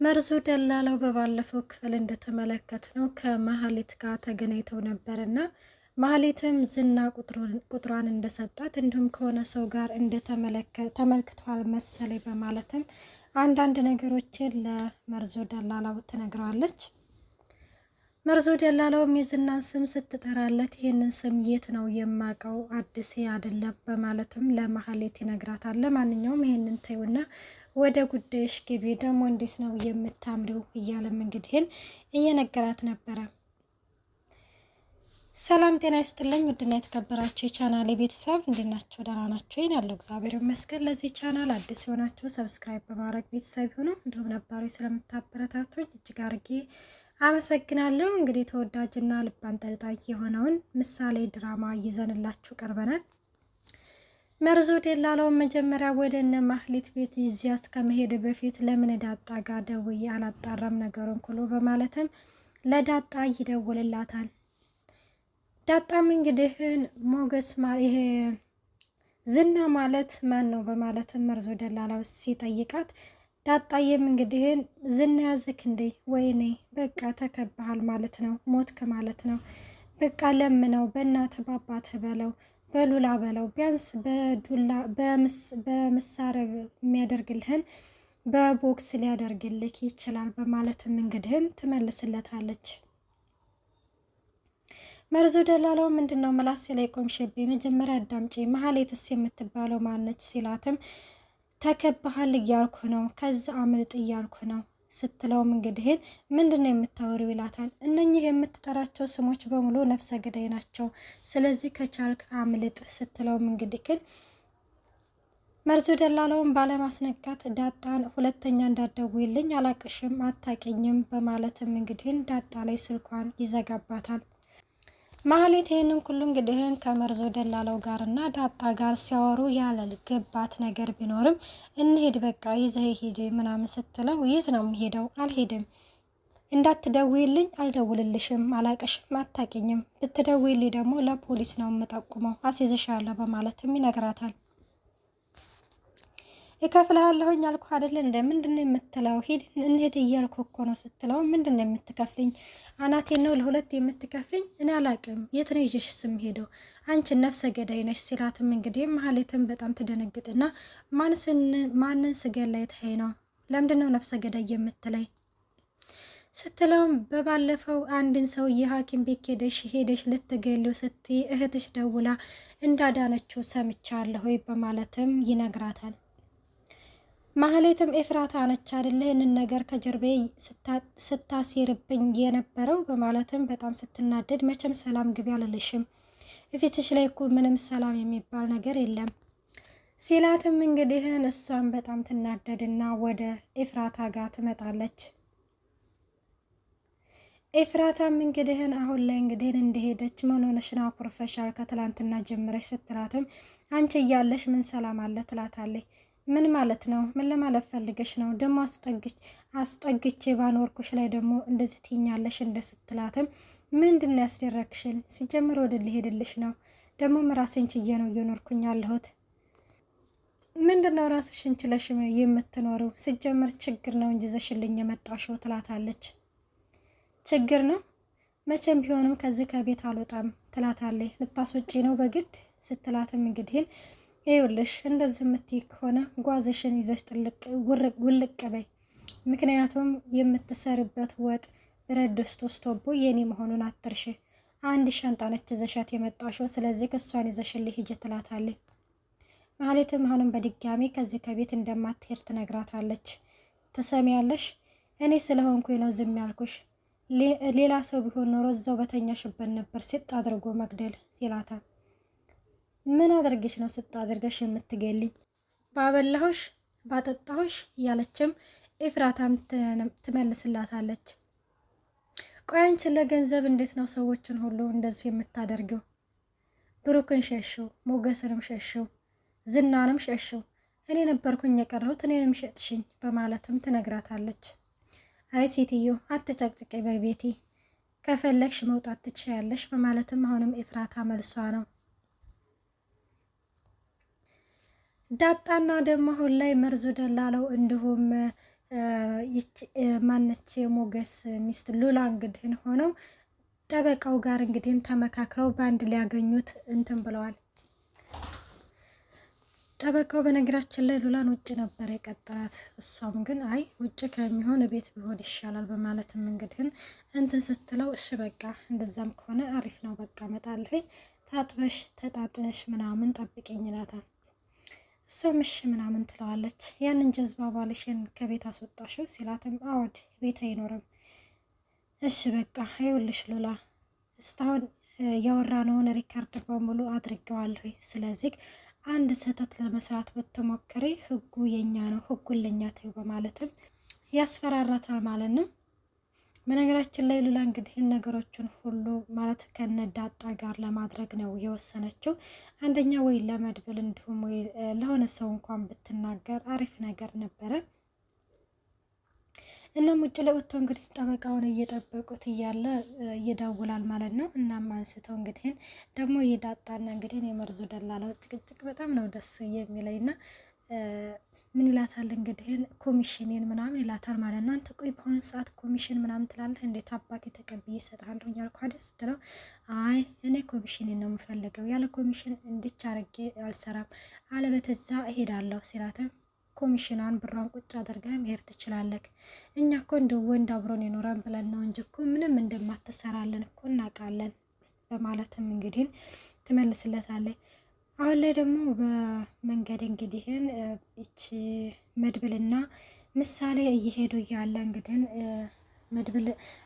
መርዙ ደላላው በባለፈው ክፍል እንደተመለከትነው ከማህሌት ጋር ተገናኝተው ነበርና ማህሌትም ዝና ቁጥሯን እንደሰጣት እንዲሁም ከሆነ ሰው ጋር ተመልክቷል መሰለኝ በማለትም አንዳንድ ነገሮችን ለመርዙ ደላላው ትነግረዋለች። መርዙ ደላላውም የዝናን ስም ስትጠራለት ይህንን ስም የት ነው የማውቀው አዲስ አይደለም በማለትም ለማህሌት ይነግራታል። ለማንኛውም ይህንን ተይውና ወደ ጉዳይሽ ግቢ፣ ደግሞ እንዴት ነው የምታምሪው እያለም እንግዲህን እየነገራት ነበረ። ሰላም ጤና ይስጥልኝ ውድና የተከበራችሁ የቻናል ቤተሰብ እንዴት ናችሁ? ደህና ናችሁ? ያለው እግዚአብሔር ይመስገን። ለዚህ ቻናል አዲስ የሆናችሁ ሰብስክራይብ በማድረግ ቤተሰብ ሆኖ እንዲሁም ነባሮች ስለምታበረታቱኝ እጅግ አድርጌ አመሰግናለሁ። እንግዲህ ተወዳጅና ልብ አንጠልጣይ የሆነውን ምሳሌ ድራማ ይዘንላችሁ ቀርበናል። መርዙ ደላላው መጀመሪያ ወደ እነ ማህሌት ቤት ይዚያት ከመሄድ በፊት ለምን ዳጣ ጋር ደውዬ አላጣራም ነገሩን ኩሎ በማለትም ለዳጣ ይደውልላታል። ዳጣም እንግዲህ ሞገስ ይሄ ዝና ማለት ማን ነው በማለትም መርዙ ደላላው ሲጠይቃት ዳጣዬም እንግዲህ ዝና ያዝክ እንዴ? ወይኔ በቃ ተከባሃል ማለት ነው፣ ሞትክ ማለት ነው። በቃ ለምነው በእናትህ በአባትህ በለው በሉላ በለው ቢያንስ በዱላ በመሳሪያ የሚያደርግልህን በቦክስ ሊያደርግልህ ይችላል በማለትም እንግዲህን ትመልስለታለች። መርዙ ደላላው ምንድነው ምላስ ላይ ቆምሽብኝ፣ መጀመሪያ አዳምጪ፣ ማህሌትስ የምትባለው ማነች ሲላትም ተከባሃል እያልኩ ነው፣ ከዛ አምልጥ እያልኩ ነው ስትለውም እንግዲህን ምንድነው የምታወሪው ይላታል። እነኚህ የምትጠራቸው ስሞች በሙሉ ነፍሰ ገዳይ ናቸው፣ ስለዚህ ከቻልክ አምልጥ ስትለውም እንግዲህ ግን መርዙ ደላላውን ባለማስነካት ዳጣን ሁለተኛ እንዳትደውይልኝ አላቅሽም አታቂኝም በማለትም እንግዲህን ዳጣ ላይ ስልኳን ይዘጋባታል። ማህሌት ይህንን ሁሉ እንግዲህን ከመርዞ ደላላው ጋር እና ዳጣ ጋር ሲያወሩ ያልገባት ነገር ቢኖርም እንሄድ በቃ ይዘህ ሂድ ምናምን ስትለው የት ነው የሚሄደው? አልሄድም፣ እንዳትደውይልኝ አልደውልልሽም፣ አላቅሽም፣ አታቂኝም፣ ብትደውይልኝ ደግሞ ለፖሊስ ነው የምጠቁመው፣ አስይዝሻለሁ በማለትም ይነግራታል። እከፍልሃለሁኝ አልኩህ አይደል እንደ ምንድነው የምትለው? ሂድ እንሂድ እያልኩ እኮ ነው ስትለው ምንድነው የምትከፍልኝ? አናቴን ነው ለሁለት የምትከፍልኝ? እኔ አላቅም፣ የት ነው ይዤሽ ስም ሄደው አንቺ ነፍሰ ገዳይ ነሽ ሲላትም እንግዲህ ማህሌትም በጣም ትደነግጥና ማንን ስገላይ ተይ ነው ለምንድነው ነፍሰ ገዳይ የምትለኝ ስትለውም በባለፈው አንድን ሰው የሐኪም ቤት ሄደሽ ልትገለው ስትይ እህትሽ ደውላ እንዳዳነችው ሰምቻለሁ በማለትም ይነግራታል። ማህሌትም ኤፍራታ ነች አይደለ ይህንን ነገር ከጀርቤ ስታሲርብኝ የነበረው በማለትም በጣም ስትናደድ መቼም ሰላም ግቢ አልልሽም፣ ፊትሽ ላይ እኮ ምንም ሰላም የሚባል ነገር የለም ሲላትም እንግዲህን እሷን በጣም ትናደድና ወደ ኤፍራታ ጋር ትመጣለች። ኤፍራታም እንግዲህን አሁን ላይ እንግዲህን እንደሄደች ምን ሆነሽ ነው አኩርፈሻል ከትላንትና ጀምረሽ ስትላትም አንቺ እያለሽ ምን ሰላም አለ ትላታለች። ምን ማለት ነው? ምን ለማለት ፈልገሽ ነው? ደግሞ አስጠግቼ ባኖርኩሽ ላይ ደግሞ እንደዚህ ትኛለሽ እንደ ስትላትም ምንድነው ያስደረግሽን? ሲጀምር ወደ ሊሄድልሽ ነው፣ ደግሞ ራሴን ችዬ ነው እየኖርኩኝ ያለሁት። ምንድነው ራስሽን ችለሽ የምትኖረው? ሲጀምር ችግር ነው እንጂ ዘሽልኝ የመጣሽው ትላታለች። ችግር ነው መቼም ቢሆንም ከዚህ ከቤት አልወጣም ትላታለች። ልታስወጪ ነው በግድ ስትላትም እንግዲህ ይኸውልሽ እንደዚህ የምትይ ከሆነ ጓዝሽን ይዘሽ ውልቅ በይ፣ ምክንያቱም የምትሰርበት ወጥ ብረት ድስት ውስጥ ቶቦ የኔ መሆኑን አትርሽ። አንድ ሻንጣ ነች ይዘሻት የመጣሽው፣ ስለዚህ እሷን ይዘሽልኝ ሂጂ ትላታለች። ማህሌትም አሁንም በድጋሚ ከዚህ ከቤት እንደማትሄድ ትነግራታለች። ትሰሚያለሽ? እኔ ስለሆንኩኝ ነው ዝም ያልኩሽ፣ ሌላ ሰው ቢሆን ኖሮ እዛው በተኛሽበት ነበር ሲጥ አድርጎ መግደል ይላታል። ምን አድርገሽ ነው ስታደርገሽ የምትገልኝ? ባበላሁሽ ባጠጣሁሽ እያለችም ኤፍራታም ትመልስላታለች። ቆይ አንቺ ለገንዘብ እንዴት ነው ሰዎችን ሁሉ እንደዚህ የምታደርገው? ብሩክን ሸሽው፣ ሞገስንም ሸሽው፣ ዝናንም ሸሽው፣ እኔ ነበርኩኝ የቀረሁት እኔንም ሸጥሽኝ በማለትም ትነግራታለች። አይ ሴትዮ አትጨቅጭቄ በቤቴ፣ ከፈለግሽ መውጣት ትችያለሽ በማለትም አሁንም ኤፍራታ መልሷ ነው። ዳጣና ደግሞ አሁን ላይ መርዙ ደላለው እንዲሁም ማነች የሞገስ ሚስት ሉላ እንግዲህ ሆነው ጠበቃው ጋር እንግዲህ ተመካክረው በአንድ ሊያገኙት እንትን ብለዋል። ጠበቃው በነገራችን ላይ ሉላን ውጭ ነበር የቀጠራት። እሷም ግን አይ ውጭ ከሚሆን ቤት ቢሆን ይሻላል በማለትም እንግዲህ እንትን ስትለው እሺ በቃ እንደዛም ከሆነ አሪፍ ነው በቃ እመጣለሁ፣ ታጥበሽ ተጣጥነሽ ምናምን ጠብቂኝ ይላታል። እሷም እሺ ምናምን ትለዋለች። ያንን ጀዝባ ባልሽን ከቤት አስወጣሽው ሲላትም አወድ ቤት አይኖርም። እሺ በቃ ይኸውልሽ ሉላ እስካሁን ያወራነውን ሪካርድ በሙሉ አድርጌዋለሁ። ስለዚህ አንድ ስህተት ለመስራት ብትሞክሪ ህጉ የኛ ነው፣ ህጉን ለኛ ተይው በማለትም ያስፈራራታል ማለት ነው። በነገራችን ላይ ሉላ እንግዲህ ነገሮችን ሁሉ ማለት ከነዳጣ ጋር ለማድረግ ነው የወሰነችው። አንደኛ ወይ ለመድብል እንዲሁም ወይ ለሆነ ሰው እንኳን ብትናገር አሪፍ ነገር ነበረ። እናም ውጭ ለወጥተው እንግዲህ ጠበቃውን እየጠበቁት እያለ ይደውላል ማለት ነው። እናም አንስተው እንግዲህ ደግሞ የዳጣና እንግዲህ የመርዙ ደላላው ጭቅጭቅ በጣም ነው ደስ የሚለኝና ምን ይላታል እንግዲህ ኮሚሽኔን ምናምን ይላታል ማለት ነው። አንተ ቆይ በአሁኑ ሰዓት ኮሚሽን ምናምን ትላለህ እንዴት አባቴ ተቀብዬ እሰጥሃለሁ እያልኩ አይደል ስትለው፣ አይ እኔ ኮሚሽኔን ነው የምፈልገው፣ ያለ ኮሚሽን እንድቻ አድርጌ አልሰራም፣ አለበተዛ እሄዳለሁ ሲላትም ኮሚሽኗን ብሯን ቁጭ አድርገህ መሄድ ትችላለህ። እኛ እኮ እንደ ወንድ አብሮን የኖረን ብለን ነው እንጂ እኮ ምንም እንደማትሰራለን እኮ እናውቃለን በማለትም እንግዲህ ትመልስለታለች። አሁን ላይ ደግሞ በመንገድ እንግዲህን እቺ መድብልና ምሳሌ እየሄዱ እያለ እንግዲህ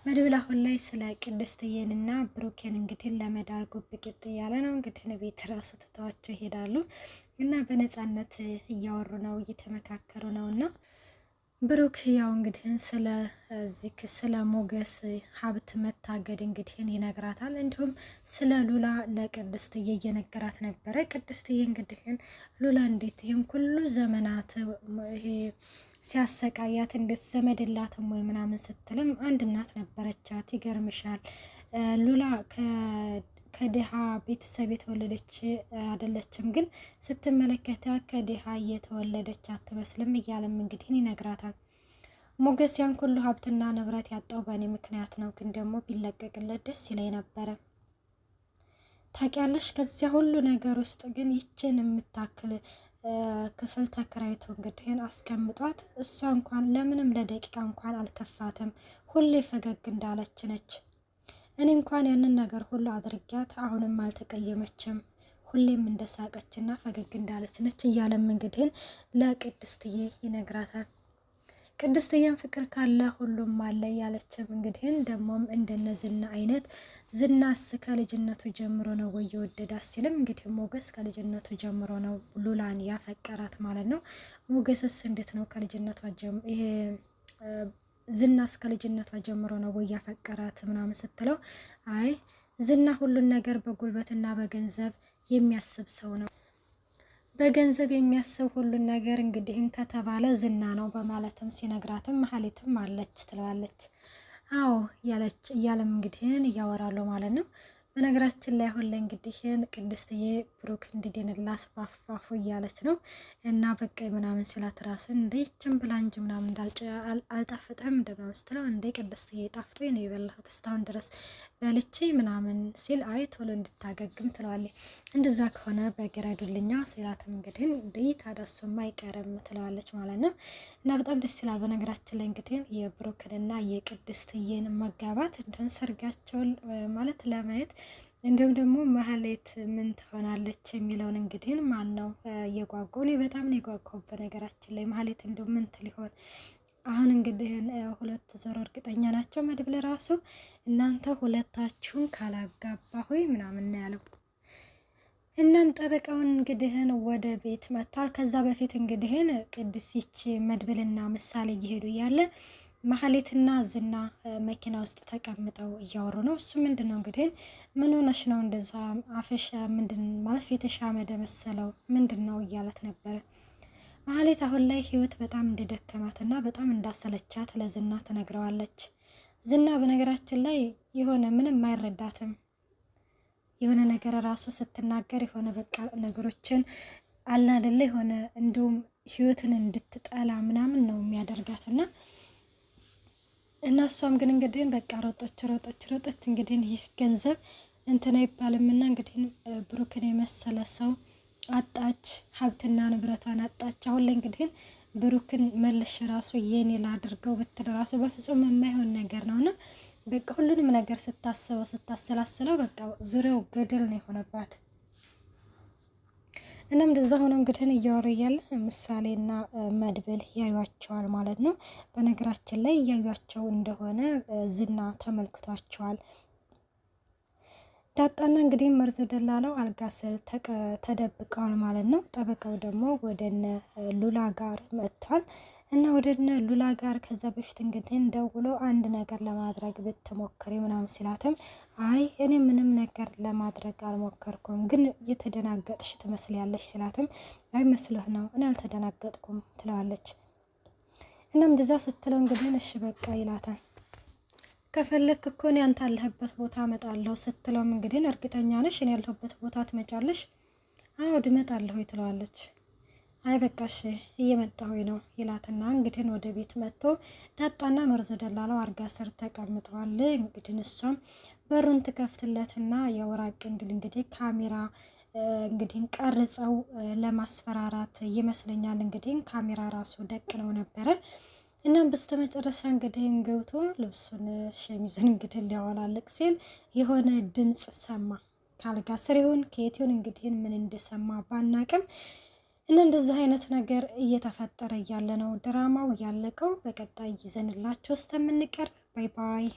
መድብል አሁን ላይ ስለ ቅድስትዬንና ብሩኬን እንግዲህ ለመዳር ጉብቅጥ እያለ ነው። እንግዲህ ቤት ራሱ ትተዋቸው ይሄዳሉ እና በነፃነት እያወሩ ነው፣ እየተመካከሩ ነው እና ብሩክ ያው እንግዲህ ስለ ሞገስ ሀብት መታገድ እንግዲህ ይነግራታል። እንዲሁም ስለ ሉላ ለቅድስትዬ እየነገራት ነበረ። ቅድስትዬ እንግዲህ ሉላ እንዴት ይህም ሁሉ ዘመናት ይሄ ሲያሰቃያት እንዴት ዘመድ የላትም ወይ ምናምን ስትልም አንድ እናት ነበረቻት። ይገርምሻል ሉላ ከድሃ ቤተሰብ የተወለደች አይደለችም፣ ግን ስትመለከታ ከድሃ የተወለደች አትመስልም እያለም እንግዲህ ይነግራታል። ሞገስ ያን ሁሉ ሀብትና ንብረት ያጣው በእኔ ምክንያት ነው፣ ግን ደግሞ ቢለቀቅለት ደስ ይለኝ ነበረ። ታውቂያለሽ ከዚያ ሁሉ ነገር ውስጥ ግን ይችን የምታክል ክፍል ተከራይቶ እንግዲህ አስቀምጧት፣ እሷ እንኳን ለምንም ለደቂቃ እንኳን አልከፋትም፣ ሁሌ ፈገግ እንዳለች ነች። እኔ እንኳን ያንን ነገር ሁሉ አድርጊያት አሁንም አልተቀየመችም፣ ሁሌም እንደሳቀችና ፈገግ እንዳለች ነች እያለም እንግዲህ ለቅድስትዬ ይነግራታል። ቅድስትዬን ፍቅር ካለ ሁሉም አለ ያለችም እንግዲህ ደግሞም እንደነ ዝና አይነት ዝናስ ከልጅነቱ ጀምሮ ነው ወይ የወደዳት ሲልም እንግዲህ ሞገስ ከልጅነቱ ጀምሮ ነው ሉላን ያፈቀራት ማለት ነው። ሞገስስ እንዴት ነው ከልጅነቷ ይሄ ዝና እስከ ልጅነቷ ጀምሮ ነው ወይ ያፈቀራት ምናምን ስትለው፣ አይ ዝና ሁሉን ነገር በጉልበትና በገንዘብ የሚያስብ ሰው ነው፣ በገንዘብ የሚያስብ ሁሉን ነገር እንግዲህ ከተባለ ዝና ነው በማለትም ሲነግራትም መሀሌትም አለች ትለዋለች። አዎ እያለም እንግዲህ እያወራሉ ማለት ነው። በነገራችን ላይ አሁን ላይ እንግዲህ ቅድስትዬ ብሩክ እንዲድንላት ባፋፉ እያለች ነው እና በቃ ምናምን ሲላት ራሱን እንደ ይችን ብላ እንጂ ምናምን አልጣፍጠም እንደምናምን ስትለው እንደ ቅድስትዬ ጣፍጦ ነው የበላሁት እስካሁን ድረስ በልቼ ምናምን ሲል አይ ቶሎ እንድታገግም ትለዋለች። እንደዛ ከሆነ በግረዱልኛ ሲላትም እንግዲህ እንደ ታዳሱማ አይቀርም ትለዋለች ማለት ነው። እና በጣም ደስ ይላል። በነገራችን ላይ እንግዲህ የብሩክንና የቅድስትዬን መጋባት እንዲሁም ሰርጋቸውን ማለት ለማየት እንዲሁም ደግሞ መሀሌት ምን ትሆናለች የሚለውን እንግዲህ ማን ነው እየጓጓው? እኔ በጣም ነው የጓጓው በነገራችን ላይ መሀሌት እንዲሁም ምን ትሊሆን አሁን እንግዲህ ሁለት ዞሮ እርግጠኛ ናቸው መድብል ራሱ እናንተ ሁለታችሁን ካላጋባ ሆይ ምናምን ነው ያለው። እናም ጠበቃውን እንግዲህ ወደ ቤት መጥቷል። ከዛ በፊት እንግዲህ ቅድስት መድብልና ምሳሌ እየሄዱ እያለ መሀሌትና ዝና መኪና ውስጥ ተቀምጠው እያወሩ ነው። እሱ ምንድን ነው እንግዲህ ምን ሆነሽ ነው እንደዛ አፈሻ ምንድን ማለት የተሻመደ መሰለው ምንድን ነው እያለት ነበረ። መሀሌት አሁን ላይ ህይወት በጣም እንደደከማትና በጣም እንዳሰለቻት ለዝና ትነግረዋለች። ዝና በነገራችን ላይ የሆነ ምንም አይረዳትም። የሆነ ነገር ራሱ ስትናገር የሆነ በቃ ነገሮችን አልናደለ የሆነ እንዲሁም ህይወትን እንድትጠላ ምናምን ነው የሚያደርጋትና እና እሷም ግን እንግዲህ በቃ ሮጠች እንግዲህ ይህ ገንዘብ እንትን አይባልምና እንግዲህ ብሩክን የመሰለ ሰው አጣች፣ ሀብትና ንብረቷን አጣች። አሁን ላይ እንግዲህ ብሩክን መልሽ ራሱ የኔ ላድርገው ብትል ራሱ በፍጹም የማይሆን ነገር ነውና በቃ ሁሉንም ነገር ስታሰላስለው በቃ ዙሪያው ገደል ነው የሆነባት። እናም እንደዛ ሆኖ እንግዲህ እያወሩ እያለ ምሳሌና መድብል ያዩዋቸዋል ማለት ነው። በነገራችን ላይ እያዩዋቸው እንደሆነ ዝና ተመልክቷቸዋል። ዳጣና እንግዲህ መርዞ ደላላው አልጋ ስር ተደብቀዋል ማለት ነው። ጠበቃው ደግሞ ወደነ ሉላ ጋር መጥቷል እና ወደነ ሉላ ጋር ከዛ በፊት እንግዲህ ደውሎ አንድ ነገር ለማድረግ ብትሞክሪ ምናምን ሲላትም አይ እኔ ምንም ነገር ለማድረግ አልሞከርኩም፣ ግን እየተደናገጥሽ ትመስልያለሽ ሲላትም አይ መስሎህ ነው እኔ አልተደናገጥኩም ትለዋለች። እናም እንደዛ ስትለው እንግዲህ እሺ በቃ ይላታል። ከፈለክ እኮ እኔ አንተ ያለህበት ቦታ እመጣለሁ ስትለውም እንግዲህ እርግጠኛ ነሽ እኔ ያለሁበት ቦታ ትመጫለሽ? አዎ እመጣለሁ ትለዋለች። አይ በቃሽ እየመጣሁ ነው ይላትና እንግዲህ ወደ ቤት መጥቶ ዳጣና መርዞ ደላላው አልጋ ስር ተቀምጠዋል። እንግዲህ እሷም በሩን ትከፍትለትና የወራቅ እንድል እንግዲህ ካሜራ እንግዲህ ቀርጸው ለማስፈራራት ይመስለኛል እንግዲህ ካሜራ ራሱ ደቅነው ነበረ። እናም በስተመጨረሻ እንግዲህ ገብቶ ልብሱን ሸሚዙን እንግዲህ ሊያወላልቅ ሲል የሆነ ድምጽ ሰማ። ካልጋ ስር ይሁን ከየት ይሁን እንግዲህ ምን እንደሰማ ባናቅም እና እንደዚህ አይነት ነገር እየተፈጠረ እያለ ነው ድራማው ያለቀው። በቀጣይ ይዘንላችሁ እስከምንቀርብ ባይ ባይ።